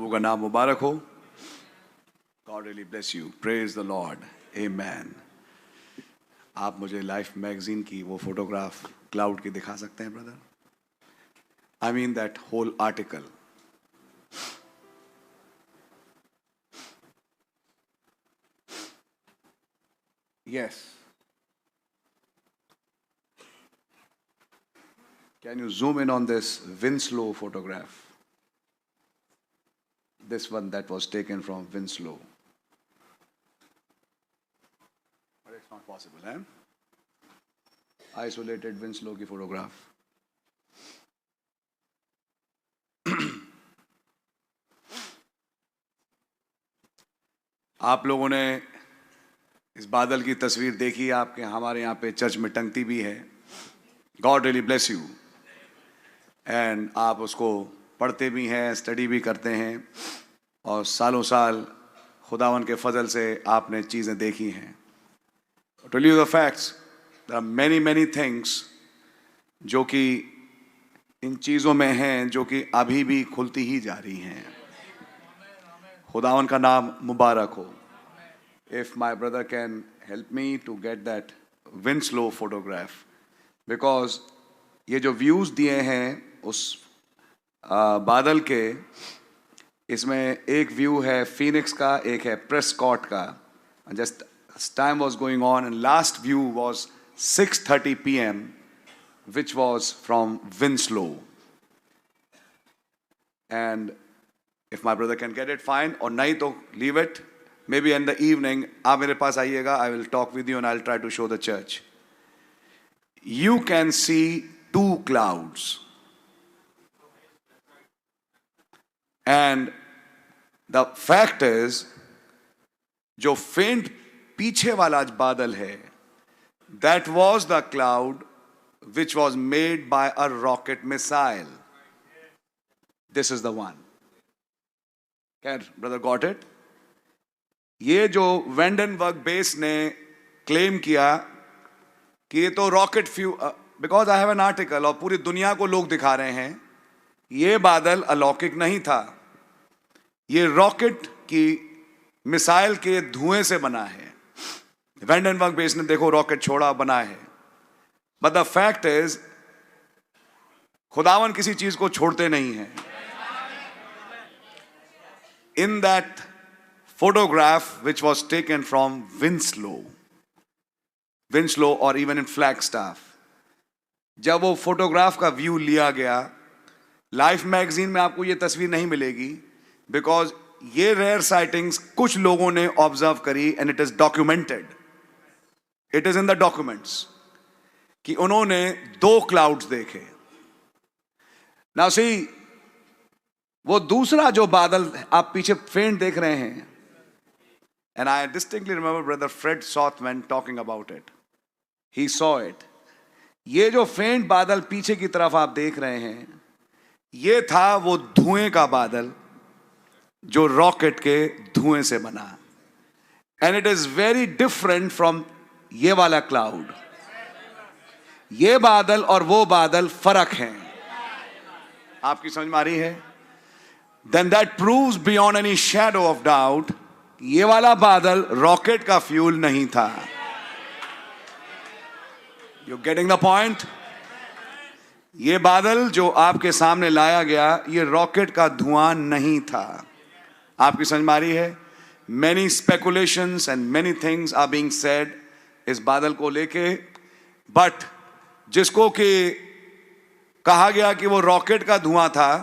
प्रभु का नाम मुबारक हो. God really bless you. Praise the Lord. Amen. आप मुझे लाइफ मैगजीन की वो फोटोग्राफ क्लाउड की दिखा सकते हैं brother? I mean that whole article. Yes. Can you zoom in on this Winslow photograph? This one that was taken from Winslow. But it's not possible, eh? Isolated Winslow की photograph. आप लोगों ने इस बादल की तस्वीर देखी, आपके हमारे यहाँ पे चर्च में टंगती भी है. God really bless you. And आप उसको पढ़ते भी हैं, स्टडी भी करते हैं, और सालों साल खुदावन के फजल से आपने चीज़ें देखी हैं. Tell you the facts, there are many many things जो कि इन चीज़ों में हैं, जो कि अभी भी खुलती ही जा रही हैं. खुदावन का नाम मुबारक हो. If my brother can help me to get that Winslow photograph, because ये जो व्यूज़ दिए हैं उस बादल के, इसमें एक व्यू है फीनिक्स का, एक है प्रेस्कॉट का. Just time was going on and last view was 6:30 PM which was from Winslow. And if my brother can get it, fine, और नहीं तो leave it. Maybe in the evening आप मेरे पास आइएगा, I will talk with you and I'll try to show the church. You can see two clouds. And the fact is, जो फेंट पीछे वाला बादल है, that was the cloud which was made by a rocket missile. This is the one. Can brother got it? ये जो Vandenberg base ने claim किया कि ये तो rocket few, because I have an article, और पूरी दुनिया को लोग दिखा रहे हैं ये बादल अलौकिक नहीं था, ये रॉकेट की मिसाइल के धुएं से बना है. वेंडनबर्ग बेस ने देखो रॉकेट छोड़ा, बना है. बट द फैक्ट इज, खुदावन किसी चीज को छोड़ते नहीं है. In that photograph which was taken from Winslow or even in Flagstaff, जब वो फोटोग्राफ का व्यू लिया गया, लाइफ मैगजीन में आपको ये तस्वीर नहीं मिलेगी, बिकॉज ये रेयर साइटिंग्स कुछ लोगों ने ऑब्जर्व करी and it is documented. It is in the documents कि उन्होंने 2 क्लाउड्स देखे. नाउ सी, वो दूसरा जो बादल आप पीछे फेंट देख रहे हैं, and I distinctly remember brother Fred Sothman talking about it. He saw it. ये जो फेंट बादल पीछे की तरफ आप देख रहे हैं, ये था वो धुएं का बादल जो रॉकेट के धुएं से बना. And it is very different from ये वाला क्लाउड. ये बादल और वो बादल फर्क हैं. आपकी समझ में आ रही है? Then that proves beyond any shadow of doubt, ये वाला बादल रॉकेट का फ्यूल नहीं था. You getting the point? ये बादल जो आपके सामने लाया गया, ये रॉकेट का धुआं नहीं था. आपकी समझ में आ रही है? Many speculations and many things are being said इस बादल को लेके, बट जिसको कि कहा गया कि वो रॉकेट का धुआं था,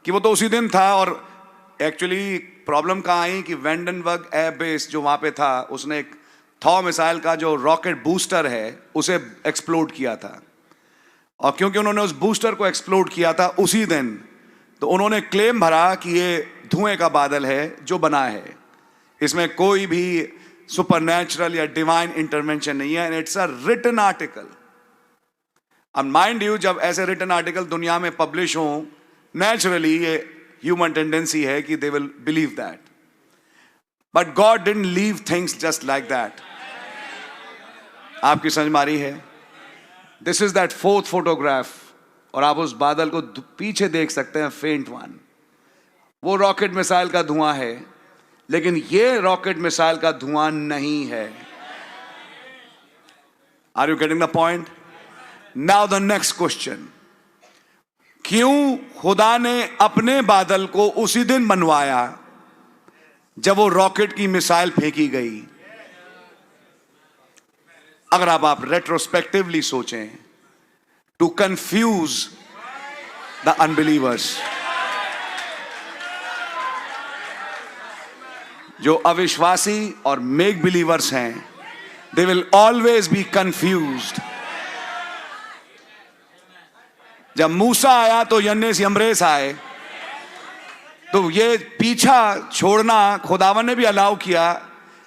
कि वो तो उसी दिन था. और एक्चुअली प्रॉब्लम कहाँ आई कि वेंडनबर्ग एयर बेस जो वहाँ पे था, उसने एक थॉ मिसाइल का जो रॉकेट बूस्टर है उसे एक्सप्लोड किया था. और क्योंकि उन्होंने उस बूस्टर को एक्सप्लोड किया था उसी दिन, तो उन्होंने क्लेम भरा कि ये धुएं का बादल है जो बना है. इसमें कोई भी सुपरनैचुरल या डिवाइन इंटरवेंशन नहीं है. And it's a written article. अब माइंड यू, जब ऐसे रिटन आर्टिकल दुनिया में पब्लिश हो, नेचुरली ये ह्यूमन टेंडेंसी है कि they will believe that. But God didn't leave things just like that. आपकी समझ में आ रही है? This is that 4th photograph. और आप उस बादल को पीछे देख सकते हैं, फेंट वन. वो रॉकेट मिसाइल का धुआं है, लेकिन ये रॉकेट मिसाइल का धुआं नहीं है। Are you getting the point? Now the next question, क्यों खुदा ने अपने बादल को उसी दिन बनवाया जब वो रॉकेट की मिसाइल फेंकी गई? अगर आप रेट्रोस्पेक्टिवली सोचें, टू कंफ्यूज द अनबिलीवर्स। जो अविश्वासी और मेक बिलीवर्स हैं, they will always be confused. जब मूसा आया तो यन्नेस यम्ब्रेस आए, तो ये पीछा छोड़ना खुदावन ने भी अलाउ किया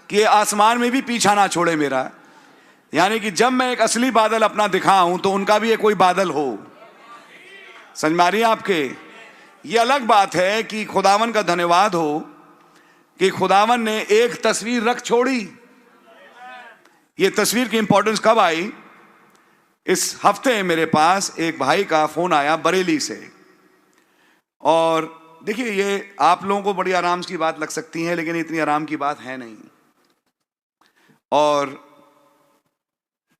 कि ये आसमान में भी पीछा ना छोड़े मेरा। यानी कि जब मैं एक असली बादल अपना दिखाऊं तो उनका भी एक कोई बादल हो। समझ में आ रही है आपके? ये अलग बात है कि खुदावन का धन्यवाद हो कि खुदावन ने एक तस्वीर रख छोड़ी। ये तस्वीर की इंपॉर्टेंस कब आई? इस हफ्ते मेरे पास एक भाई का फोन आया बरेली से, और देखिए ये आप लोगों को बड़ी आराम की बात लग सकती है, लेकिन इतनी आराम की बात है नहीं। और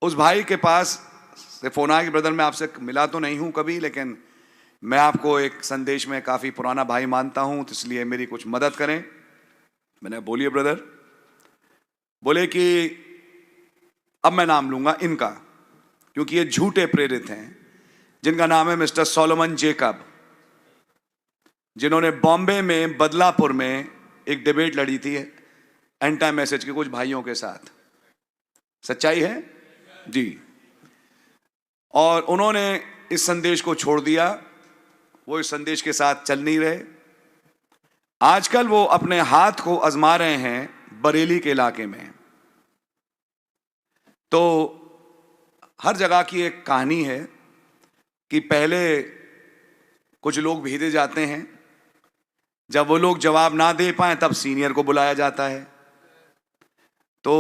उस भाई के पास से फोन आया कि ब्रदर मैं आपसे मिला तो नहीं हूं कभी, लेकिन मैं आपको एक संदेश में काफी पुराना भाई मानता हूं, तो इसलिए मेरी कुछ मदद करें। मैंने बोलिए ब्रदर। बोले कि अब मैं नाम लूंगा इनका, क्योंकि ये झूठे प्रेरित हैं, जिनका नाम है मिस्टर सोलोमन जेकब, जिन्होंने बॉम्बे में बदलापुर में एक डिबेट लड़ी थी एंटी मैसेज के कुछ भाइयों के साथ। सच्चाई है जी। और उन्होंने इस संदेश को छोड़ दिया, वो इस संदेश के साथ चल नहीं रहे। आजकल वो अपने हाथ को आजमा रहे हैं बरेली के इलाके में। तो हर जगह की एक कहानी है कि पहले कुछ लोग भेजे जाते हैं, जब वो लोग जवाब ना दे पाए तब सीनियर को बुलाया जाता है। तो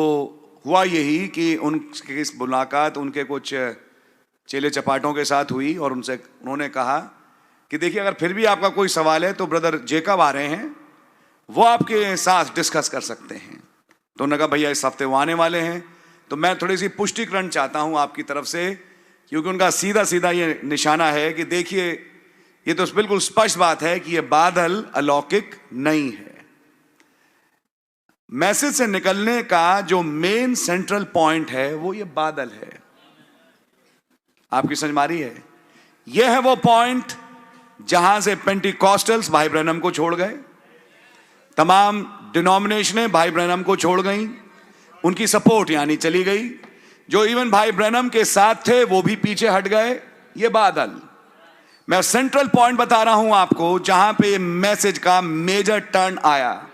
हुआ यही कि उनकी इस मुलाकात उनके कुछ चेले चपाटों के साथ हुई, और उन्होंने कहा कि देखिए अगर फिर भी आपका कोई सवाल है तो ब्रदर जेकब आ रहे हैं, वो आपके साथ डिस्कस कर सकते हैं। तो उन्होंने कहा भैया इस हफ्ते वो आने वाले हैं, तो मैं थोड़ी सी पुष्टिकरण चाहता हूं आपकी तरफ से, क्योंकि उनका सीधा सीधा ये निशाना है कि देखिए ये तो बिल्कुल स्पष्ट बात है कि ये बादल अलौकिक नहीं है। मैसेज से निकलने का जो मेन सेंट्रल पॉइंट है वो ये बादल है। आपकी समझ में आ रही है? यह है वो पॉइंट जहां से पेंटिकॉस्टल्स भाई ब्रैनम को छोड़ गए, तमाम डिनोमिनेशनें भाई ब्रैनम को छोड़ गई, उनकी सपोर्ट यानी चली गई। जो इवन भाई ब्रैनम के साथ थे वो भी पीछे हट गए। ये बादल, मैं सेंट्रल पॉइंट बता रहा हूं आपको जहां पे मैसेज का मेजर टर्न आया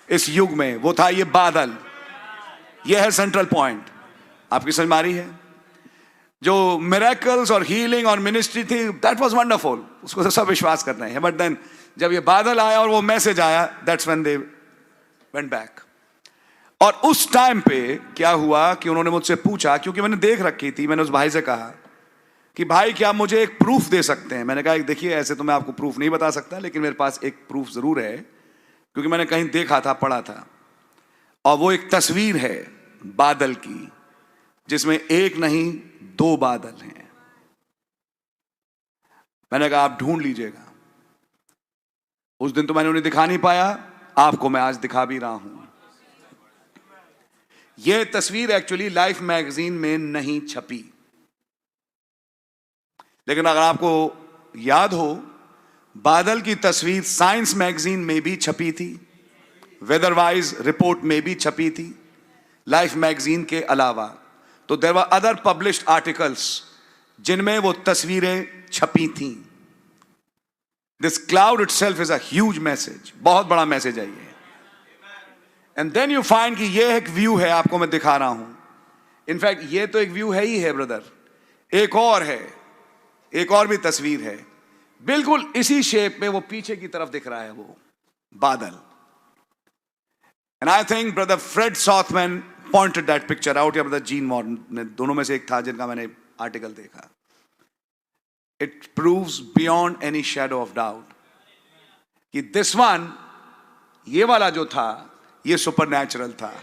इस युग में, वो था ये बादल। ये है सेंट्रल पॉइंट। आपकी समझ में आ रही है? जो मिरेकल्स और हीलिंग और मिनिस्ट्री थी, दैट वाज वंडरफुल, उसको तो सब विश्वास करते हैं, बट देन जब ये बादल आया और वो मैसेज आया, that's when they went back. और उस टाइम पे क्या हुआ कि उन्होंने मुझसे पूछा, क्योंकि मैंने देख रखी थी, मैंने उस भाई से कहा कि भाई क्या मुझे एक प्रूफ दे सकते हैं? मैंने कहा देखिए ऐसे तो मैं आपको प्रूफ नहीं बता सकता, लेकिन मेरे पास एक प्रूफ जरूर है, क्योंकि मैंने कहीं देखा था, पढ़ा था, और वो एक तस्वीर है बादल की, जिसमें एक नहीं दो बादल हैं। मैंने कहा आप ढूंढ लीजिएगा। उस दिन तो मैंने उन्हें दिखा नहीं पाया, आपको मैं आज दिखा भी रहा हूं। यह तस्वीर एक्चुअली लाइफ मैगजीन में नहीं छपी, लेकिन अगर आपको याद हो, बादल की तस्वीर साइंस मैगजीन में भी छपी थी, वेदरवाइज रिपोर्ट में भी छपी थी, लाइफ मैगजीन के अलावा। तो there were other published articles जिनमें वो तस्वीरें छपी थीं। This cloud itself is a huge message, बहुत बड़ा मैसेज है ये। एंड देन यू फाइंड कि ये एक व्यू है, आपको मैं दिखा रहा हूं। इनफैक्ट ये तो एक व्यू है ही है ब्रदर, एक और है, एक और भी तस्वीर है, बिल्कुल इसी शेप में, वो पीछे की तरफ दिख रहा है वो बादल। And I think brother Fred Sothman pointed that picture out, या ब्रदर जीन मॉर्न ने, दोनों में से एक था जिनका मैंने आर्टिकल देखा। It proves beyond any shadow of doubt कि दिस वन, ये वाला जो था, ये सुपरनैचुरल था।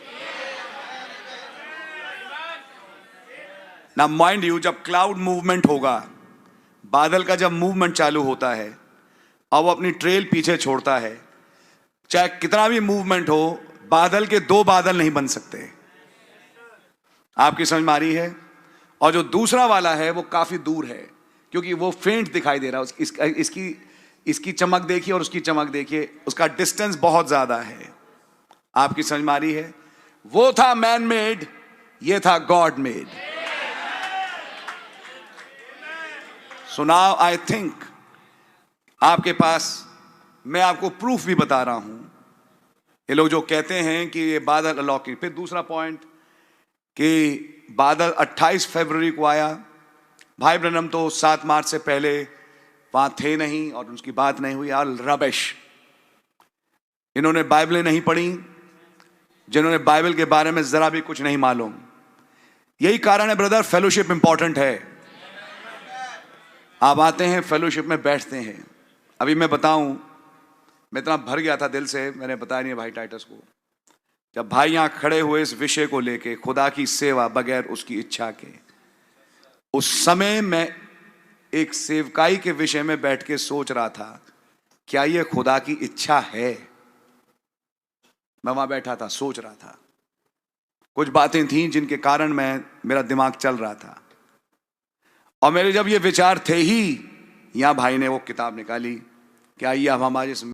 ना माइंड यू, जब क्लाउड मूवमेंट होगा, बादल का जब मूवमेंट चालू होता है और वो अपनी ट्रेल पीछे छोड़ता है, चाहे कितना भी मूवमेंट हो, बादल के दो बादल नहीं बन सकते। आपकी समझ में आ रही है? और जो दूसरा वाला है वो काफी दूर है, क्योंकि वो फेंट दिखाई दे रहा है। इसकी चमक देखिए और उसकी चमक देखिए, उसका डिस्टेंस बहुत ज्यादा है। आपकी समझ में आ रही है? वो था मैन मेड, ये था God made. So now I think आपके पास, मैं आपको प्रूफ भी बता रहा हूं। ये लोग जो कहते हैं कि ये बादल अलौकिक, फिर दूसरा पॉइंट कि बादल 28 फरवरी को आया। भाई ब्रनम तो 7 मार्च से पहले वहां थे नहीं और उसकी बात नहीं हुई। यार रबिश, इन्होंने बाइबलें नहीं पढ़ी, जिन्होंने बाइबल के बारे में जरा भी कुछ नहीं मालूम। यही कारण है ब्रदर, फेलोशिप इंपॉर्टेंट है। आप आते हैं, फेलोशिप में बैठते हैं। अभी मैं बताऊं, मैं इतना भर गया था दिल से, मैंने बताया नहीं भाई टाइटस को। जब भाई यहां खड़े हुए इस विषय को लेके, खुदा की सेवा बगैर उसकी इच्छा के, उस समय मैं एक सेवकाई के विषय में बैठ के सोच रहा था, क्या यह खुदा की इच्छा है? मैं वहां बैठा था, सोच रहा था। कुछ बातें थीं जिनके कारण मेरा दिमाग चल रहा था, और मेरे जब ये विचार थे ही, यहां भाई ने वो किताब निकाली कि आइए अब हमारे